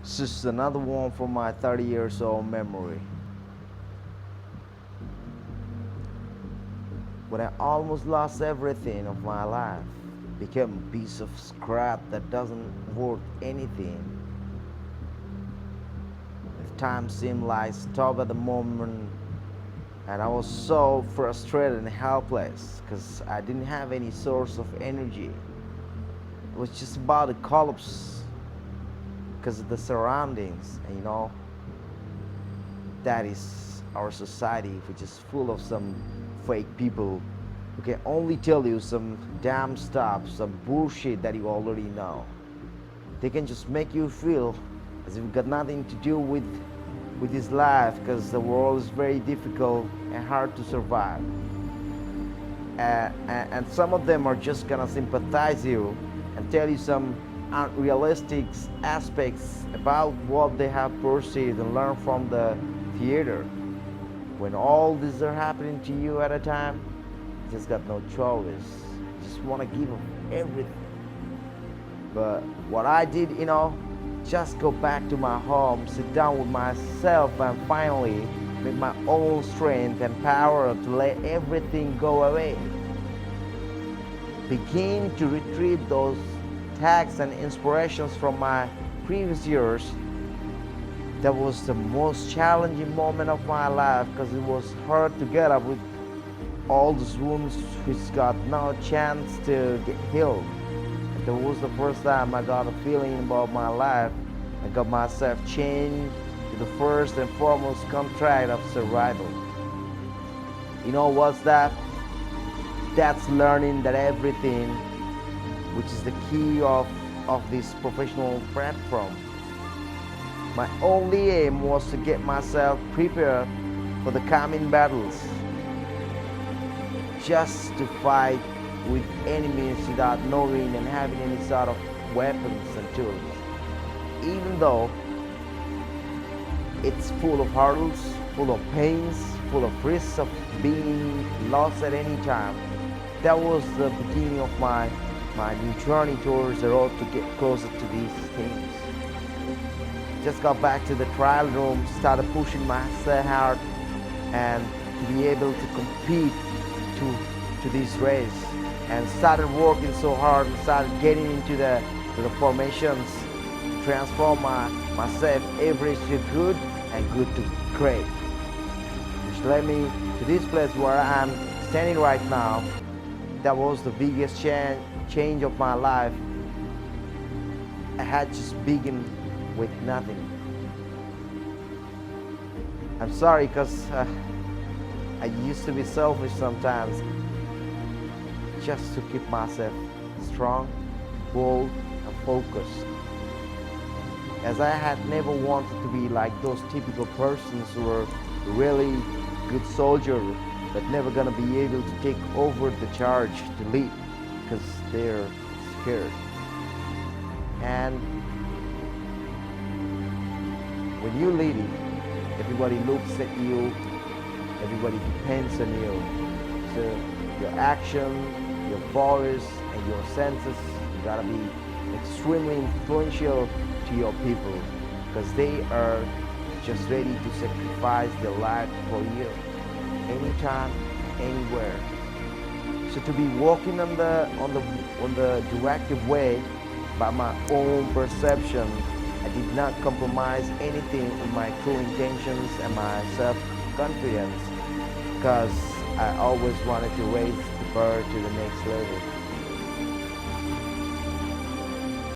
It's just another one from my 30 years old memory. When I almost lost everything of my life, became a piece of scrap that doesn't worth anything. If time seemed like stop at the moment, and I was so frustrated and helpless because I didn't have any source of energy. It was just about to collapse because of the surroundings, and that is our society, which is full of some fake people who can only tell you some damn stuff, some bullshit that you already know. They can just make you feel as if you've got nothing to do with this life because the world is very difficult and hard to survive. And some of them are just gonna sympathize you and tell you some unrealistic aspects about what they have perceived and learned from the theater. When all these are happening to you at a time, you just got no choice. You just want to give them everything. But what I did, just go back to my home, sit down with myself, and finally, with my own strength and power to let everything go away. Begin to retrieve those tags and inspirations from my previous years. That was the most challenging moment of my life because it was hard to get up with all those wounds which got no chance to get healed. That was the first time I got a feeling about my life. I got myself chained to the first and foremost contract of survival. You know what's that? That's learning that everything, which is the key of this professional platform. My only aim was to get myself prepared for the coming battles, just to fight with enemies without knowing and having any sort of weapons and tools. Even though it's full of hurdles, full of pains, full of risks of being lost at any time, that was the beginning of my new journey towards the road to get closer to these things. Just got back to the trial room, started pushing myself hard and to be able to compete to this race, and started working so hard and started getting into the formations, transform myself average to good and good to great, which led me to this place where I'm standing right now. That was the biggest change of my life. I had just begun with nothing. I'm sorry because I used to be selfish sometimes, just to keep myself strong, bold, and focused. As I had never wanted to be like those typical persons who were really good soldiers but never gonna be able to take over the charge to lead because they're scared. And when you lead it, everybody looks at you, everybody depends on you. So your action, your voice, and your senses, you gotta be extremely influential to your people because they are just ready to sacrifice their life for you, anytime, anywhere. So to be walking on the directive way by my own perception, I did not compromise anything in my true intentions and my self-confidence because I always wanted to raise the bar to the next level.